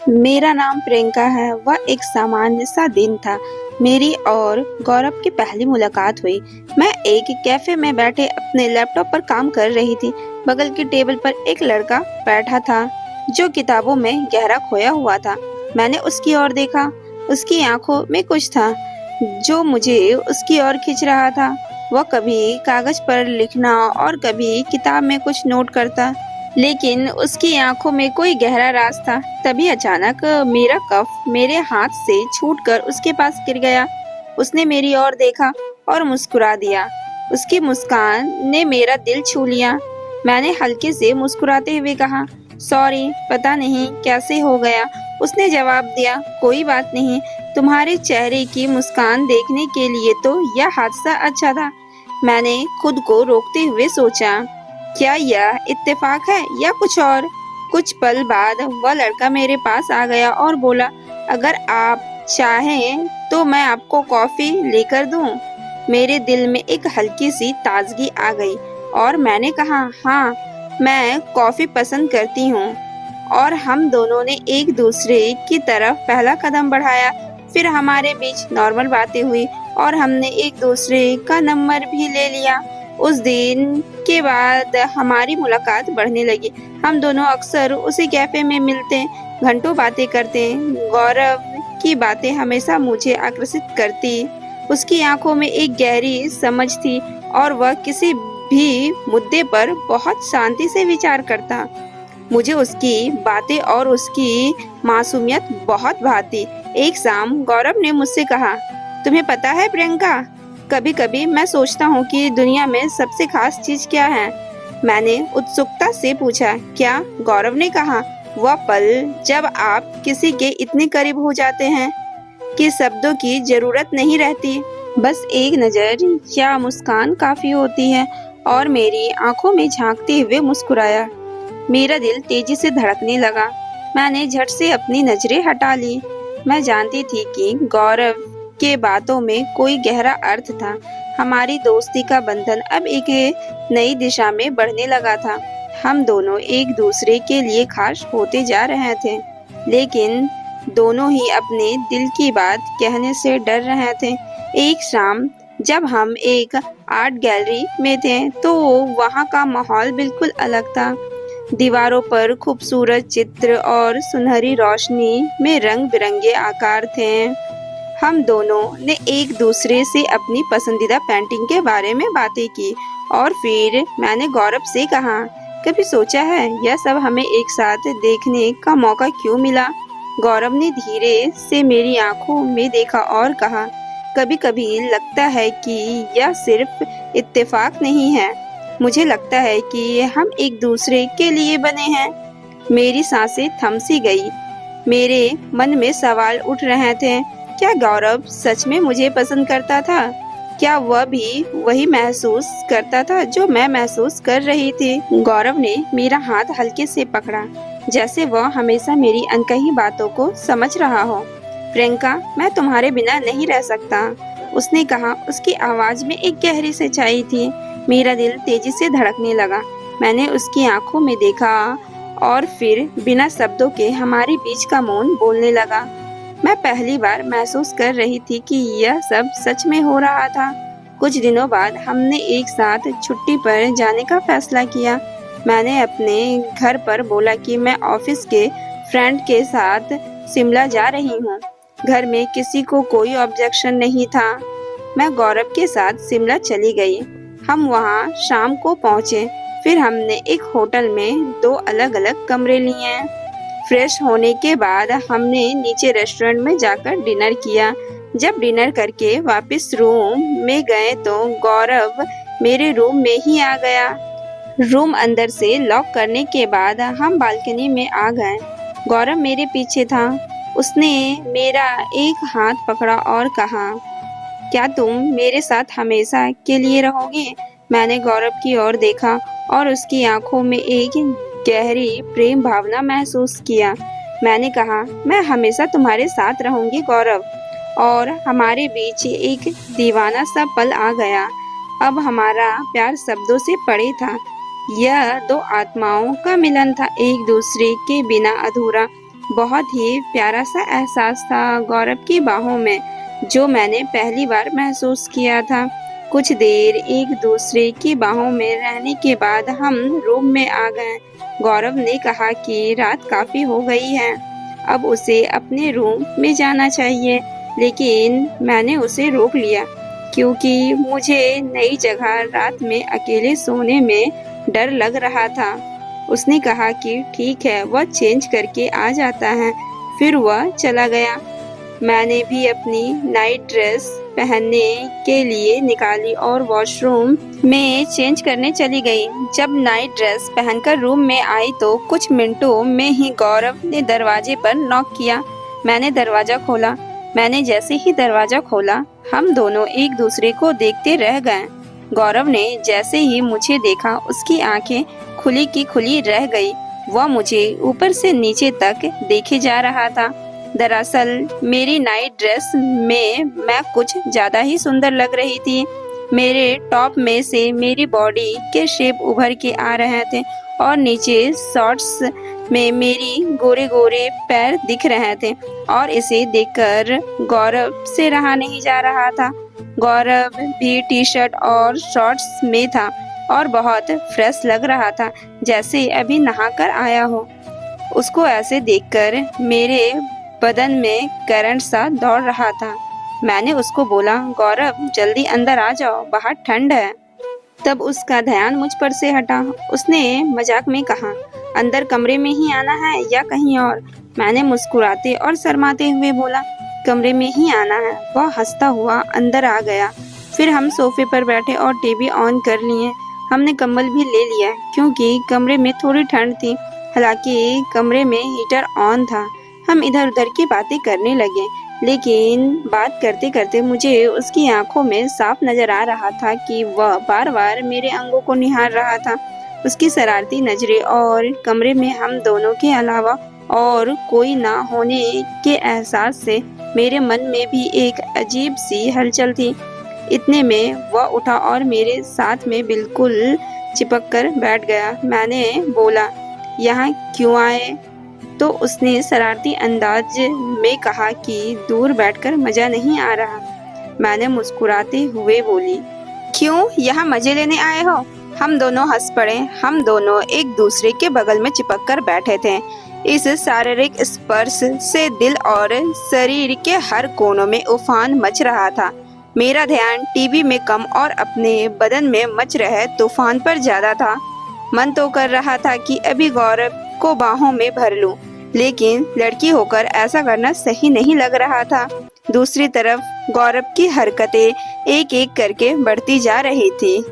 मेरा नाम प्रियंका है। वह एक सामान्य सा दिन था। मेरी और गौरव की पहली मुलाकात हुई। मैं एक कैफे में बैठे अपने लैपटॉप पर काम कर रही थी। बगल की टेबल पर एक लड़का बैठा था जो किताबों में गहरा खोया हुआ था। मैंने उसकी ओर देखा। उसकी आंखों में कुछ था जो मुझे उसकी ओर खींच रहा था। वह कभी कागज पर लिखना और कभी किताब में कुछ नोट करता, लेकिन उसकी आंखों में कोई गहरा राज था। तभी अचानक मेरा कफ मेरे हाथ से छूटकर उसके पास गिर गया। उसने मेरी ओर देखा और मुस्कुरा दिया। उसकी मुस्कान ने मेरा दिल छू लिया। मैंने हल्के से मुस्कुराते हुए कहा, सॉरी, पता नहीं कैसे हो गया। उसने जवाब दिया, कोई बात नहीं। तुम्हारे चेहरे की मुस्कान देखने के लिए तो यह हादसा अच्छा था। मैंने खुद को रोकते हुए सोचा, क्या यह इत्तेफाक है या कुछ और? कुछ पल बाद वह लड़का मेरे पास आ गया और बोला, अगर आप चाहें तो मैं आपको कॉफी लेकर दूं। मेरे दिल में एक हल्की सी ताजगी आ गई और मैंने कहा, हाँ, मैं कॉफी पसंद करती हूँ। और हम दोनों ने एक दूसरे की तरफ पहला कदम बढ़ाया। फिर हमारे बीच नॉर्मल बातें हुई और हमने एक दूसरे का नंबर भी ले लिया। उस दिन के बाद हमारी मुलाकात बढ़ने लगी। हम दोनों अक्सर उसी कैफे में मिलते, घंटों बातें करते। गौरव की बातें हमेशा मुझे आकर्षित करती। उसकी आंखों में एक गहरी समझ थी और वह किसी भी मुद्दे पर बहुत शांति से विचार करता। मुझे उसकी बातें और उसकी मासूमियत बहुत भाती। एक शाम गौरव ने मुझसे कहा, तुम्हें पता है प्रियंका, कभी-कभी मैं सोचता हूँ कि दुनिया में सबसे खास चीज क्या है? मैंने उत्सुकता से पूछा, क्या? गौरव ने कहा, वह पल जब आप किसी के इतने करीब हो जाते हैं कि शब्दों की जरूरत नहीं रहती। बस एक नजर या मुस्कान काफी होती है। और मेरी आंखों में झांकते हुए मुस्कुराया। मेरा दिल तेजी से धड़कने लगा। मैंने झट से अपनी नजरें हटा ली। मैं जानती थी कि गौरव के बातों में कोई गहरा अर्थ था। हमारी दोस्ती का बंधन अब एक नई दिशा में बढ़ने लगा था। हम दोनों एक दूसरे के लिए खास होते जा रहे थे, लेकिन दोनों ही अपने दिल की बात कहने से डर रहे थे। एक शाम जब हम एक आर्ट गैलरी में थे, तो वहाँ का माहौल बिल्कुल अलग था। दीवारों पर खूबसूरत चित्र और सुनहरी रोशनी में रंग बिरंगे आकार थे। हम दोनों ने एक दूसरे से अपनी पसंदीदा पेंटिंग के बारे में बातें की और फिर मैंने गौरव से कहा, कभी सोचा है यह सब हमें एक साथ देखने का मौका क्यों मिला? गौरव ने धीरे से मेरी आंखों में देखा और कहा, कभी कभी लगता है कि यह सिर्फ इत्तेफाक नहीं है। मुझे लगता है कि हम एक दूसरे के लिए बने हैं। मेरी सांसें थम सी गई। मेरे मन में सवाल उठ रहे थे, क्या गौरव सच में मुझे पसंद करता था? क्या वह भी वही महसूस करता था जो मैं महसूस कर रही थी? गौरव ने मेरा हाथ हल्के से पकड़ा, जैसे वह हमेशा मेरी अनकही बातों को समझ रहा हो। प्रियंका, मैं तुम्हारे बिना नहीं रह सकता, उसने कहा। उसकी आवाज में एक गहरी सच्चाई थी। मेरा दिल तेजी से धड़कने लगा। मैंने उसकी आंखों में देखा और फिर बिना शब्दों के हमारे बीच का मौन बोलने लगा। मैं पहली बार महसूस कर रही थी कि यह सब सच में हो रहा था। कुछ दिनों बाद हमने एक साथ छुट्टी पर जाने का फैसला किया। मैंने अपने घर पर बोला कि मैं ऑफिस के फ्रेंड के साथ शिमला जा रही हूँ। घर में किसी को कोई ऑब्जेक्शन नहीं था। मैं गौरव के साथ शिमला चली गई। हम वहाँ शाम को पहुँचे। फिर हमने एक होटल में 2 अलग-अलग कमरे लिए। फ्रेश होने के बाद हमने नीचे रेस्टोरेंट में जाकर डिनर किया। जब डिनर करके वापस रूम में गए तो गौरव मेरे रूम में ही आ गया। रूम अंदर से लॉक करने के बाद हम बालकनी में आ गए। गौरव मेरे पीछे था। उसने मेरा एक हाथ पकड़ा और कहा, क्या तुम मेरे साथ हमेशा के लिए रहोगे? मैंने गौरव की ओर देखा और उसकी आंखों में एक गहरी प्रेम भावना महसूस किया। मैंने कहा, मैं हमेशा तुम्हारे साथ रहूंगी गौरव। और हमारे बीच एक दीवाना सा पल आ गया। अब हमारा प्यार शब्दों से परे था। यह 2 आत्माओं का मिलन था, एक दूसरे के बिना अधूरा। बहुत ही प्यारा सा एहसास था गौरव की बाहों में, जो मैंने पहली बार महसूस किया था। कुछ देर एक दूसरे की बाहों में रहने के बाद हम रूम में आ गए। गौरव ने कहा कि रात काफी हो गई है, अब उसे अपने रूम में जाना चाहिए, लेकिन मैंने उसे रोक लिया क्योंकि मुझे नई जगह रात में अकेले सोने में डर लग रहा था। उसने कहा कि ठीक है, वह चेंज करके आ जाता है। फिर वह चला गया। मैंने भी अपनी नाइट ड्रेस पहनने के लिए निकाली और वॉशरूम में चेंज करने चली गई। जब नाइट ड्रेस पहनकर रूम में आई तो कुछ मिनटों में ही गौरव ने दरवाजे पर नॉक किया। मैंने दरवाजा खोला। मैंने जैसे ही दरवाजा खोला, हम दोनों एक दूसरे को देखते रह गए। गौरव ने जैसे ही मुझे देखा, उसकी आंखें खुली की खुली रह गई। वह मुझे ऊपर से नीचे तक देखे जा रहा था। दरअसल मेरी नाइट ड्रेस में मैं कुछ ज्यादा ही सुंदर लग रही थी। मेरे टॉप में से मेरी बॉडी के शेप उभर के आ रहे थे और नीचे शॉर्ट्स में मेरी गोरे गोरे पैर दिख रहे थे और इसे देखकर गौरव से रहा नहीं जा रहा था। गौरव भी टी शर्ट और शॉर्ट्स में था और बहुत फ्रेश लग रहा था, जैसे अभी नहाकर आया हो। उसको ऐसे देखकर मेरे बदन में करंट सा दौड़ रहा था। मैंने उसको बोला, गौरव जल्दी अंदर आ जाओ, बाहर ठंड है। तब उसका ध्यान मुझ पर से हटा। उसने मजाक में कहा, अंदर कमरे में ही आना है या कहीं और? मैंने मुस्कुराते और शर्माते हुए बोला, कमरे में ही आना है। वह हंसता हुआ अंदर आ गया। फिर हम सोफे पर बैठे और टीवी ऑन कर लिए। हमने कंबल भी ले लिया क्योंकि कमरे में थोड़ी ठंड थी। हालांकि कमरे में हीटर ऑन था। हम इधर उधर की बातें करने लगे, लेकिन बात करते करते मुझे उसकी आंखों में साफ नजर आ रहा था कि वह बार बार मेरे अंगों को निहार रहा था। उसकी शरारती नजरें और कमरे में हम दोनों के अलावा और कोई ना होने के एहसास से मेरे मन में भी एक अजीब सी हलचल थी। इतने में वह उठा और मेरे साथ में बिल्कुल चिपक कर बैठ गया। मैंने बोला, यहाँ क्यों आए? तो उसने शरारती अंदाज में कहा कि दूर बैठकर मजा नहीं आ रहा। मैंने मुस्कुराते हुए बोली, क्यों, यहाँ मजे लेने आए हो? हम दोनों हंस पड़े। हम दोनों एक दूसरे के बगल में चिपक कर बैठे थे। इस शारीरिक स्पर्श से दिल और शरीर के हर कोनों में उफान मच रहा था। मेरा ध्यान टीवी में कम और अपने बदन में मच रहे तूफान पर ज्यादा था। मन तो कर रहा था कि अभी गौरव को बाहों में भर लूं, लेकिन लड़की होकर ऐसा करना सही नहीं लग रहा था। दूसरी तरफ गौरव की हरकतें एक एक करके बढ़ती जा रही थी,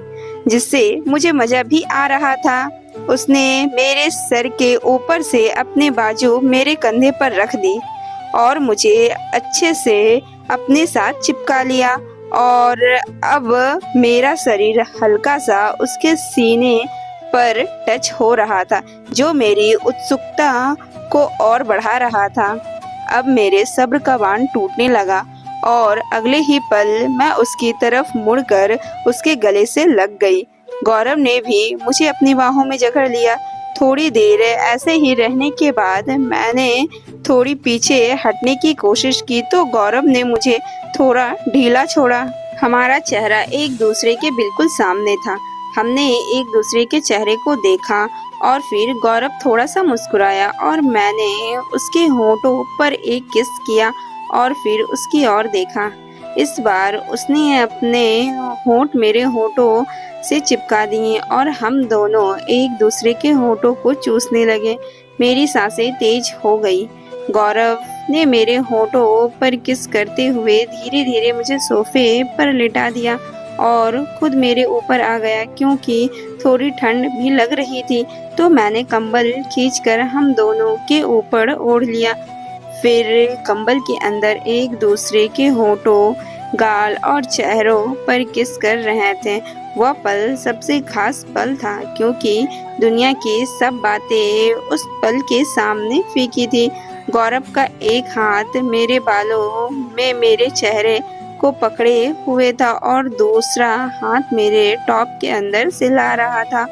जिससे मुझे मजा भी आ रहा था। उसने मेरे सर के ऊपर से अपने बाजू मेरे कंधे पर रख दी और मुझे अच्छे से अपने साथ चिपका लिया और अब मेरा शरीर हल्का सा उसके सीने पर टच हो रहा था, जो मेरी उत्सुकता को और बढ़ा रहा था। अब मेरे सब्र का बांध टूटने लगा और अगले ही पल मैं उसकी तरफ मुड़कर उसके गले से लग गई। गौरव ने भी मुझे अपनी बाहों में जकड़ लिया। थोड़ी देर ऐसे ही रहने के बाद मैंने थोड़ी पीछे हटने की कोशिश की तो गौरव ने मुझे थोड़ा ढीला छोड़ा। हमारा चेहरा एक दूसरे के बिल्कुल सामने था। हमने एक दूसरे के चेहरे को देखा और फिर गौरव थोड़ा सा मुस्कुराया और मैंने उसके होठों पर एक किस किया और फिर उसकी ओर देखा। इस बार उसने अपने होठ मेरे होठों से चिपका दिए और हम दोनों एक दूसरे के होठों को चूसने लगे। मेरी सांसें तेज हो गई। गौरव ने मेरे होठों पर किस करते हुए धीरे धीरे मुझे सोफे पर लिटा दिया और खुद मेरे ऊपर आ गया। क्योंकि थोड़ी ठंड भी लग रही थी तो मैंने कंबल खींचकर हम दोनों के ऊपर ओढ़ लिया। फिर कंबल के अंदर एक दूसरे के होठों, गाल और चेहरों पर किस कर रहे थे। वह पल सबसे खास पल था क्योंकि दुनिया की सब बातें उस पल के सामने फीकी थी। गौरव का एक हाथ मेरे बालों में मेरे चेहरे को पकड़े हुए था और दूसरा हाथ मेरे टॉप के अंदर सिला रहा था।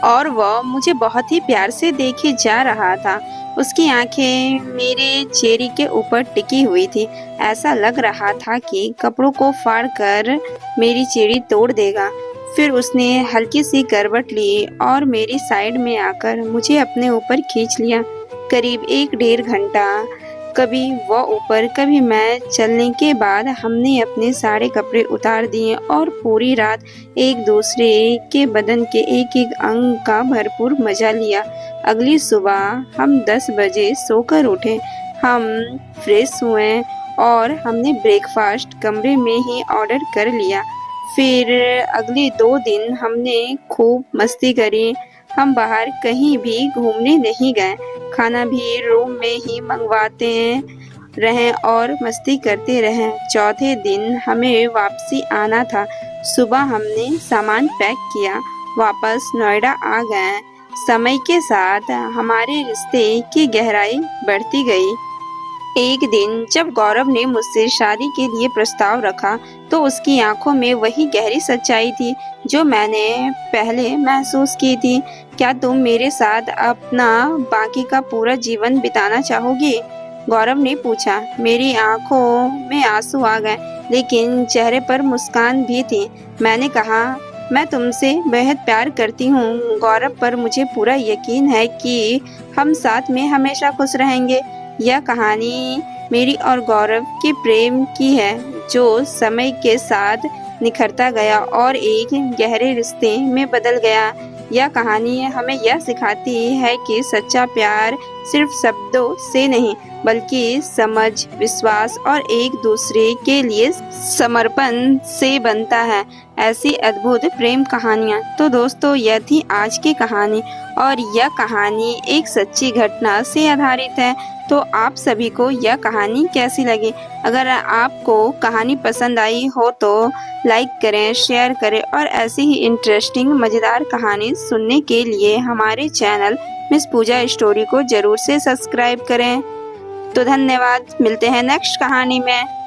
और वह मुझे बहुत ही प्यार से देखे जा रहा था। उसकी आंखें मेरे चेहरे के ऊपर टिकी हुई थी। ऐसा लग रहा था कि कपड़ों को फाड़ कर मेरी चेहरे तोड़ देगा। फिर उसने हल्की सी करवट ली और मेरी साइड में आकर मुझे अपने ऊपर खींच लिया। करीब 1 डेढ़ घंटा कभी वह ऊपर कभी मैं चलने के बाद हमने अपने सारे कपड़े उतार दिए और पूरी रात एक दूसरे के बदन के एक एक अंग का भरपूर मजा लिया। अगली सुबह हम 10 बजे सोकर उठे। हम फ्रेश हुए और हमने ब्रेकफास्ट कमरे में ही ऑर्डर कर लिया। फिर अगले 2 दिन हमने खूब मस्ती करी। हम बाहर कहीं भी घूमने नहीं गए। खाना भी रूम में ही मंगवाते रहें और मस्ती करते रहें। चौथे दिन हमें वापसी आना था। सुबह हमने सामान पैक किया, वापस नोएडा आ गए। समय के साथ हमारे रिश्ते की गहराई बढ़ती गई। एक दिन जब गौरव ने मुझसे शादी के लिए प्रस्ताव रखा तो उसकी आंखों में वही गहरी सच्चाई थी जो मैंने पहले महसूस की थी। क्या तुम मेरे साथ अपना बाकी का पूरा जीवन बिताना चाहोगी? गौरव ने पूछा। मेरी आंखों में आंसू आ गए, लेकिन चेहरे पर मुस्कान भी थी। मैंने कहा, मैं तुमसे बेहद प्यार करती हूँ गौरव, पर मुझे पूरा यकीन है कि हम साथ में हमेशा खुश रहेंगे। यह कहानी मेरी और गौरव के प्रेम की है, जो समय के साथ निखरता गया और एक गहरे रिश्ते में बदल गया। यह कहानी हमें यह सिखाती है कि सच्चा प्यार सिर्फ शब्दों से नहीं, बल्कि समझ, विश्वास और एक दूसरे के लिए समर्पण से बनता है। ऐसी अद्भुत प्रेम कहानियाँ। तो दोस्तों, यह थी आज की कहानी और यह कहानी एक सच्ची घटना से आधारित है। तो आप सभी को यह कहानी कैसी लगी? अगर आपको कहानी पसंद आई हो तो लाइक करें, शेयर करें और ऐसी ही इंटरेस्टिंग मज़ेदार कहानी सुनने के लिए हमारे चैनल मिस पूजा स्टोरी को ज़रूर से सब्सक्राइब करें। तो धन्यवाद, मिलते हैं नेक्स्ट कहानी में।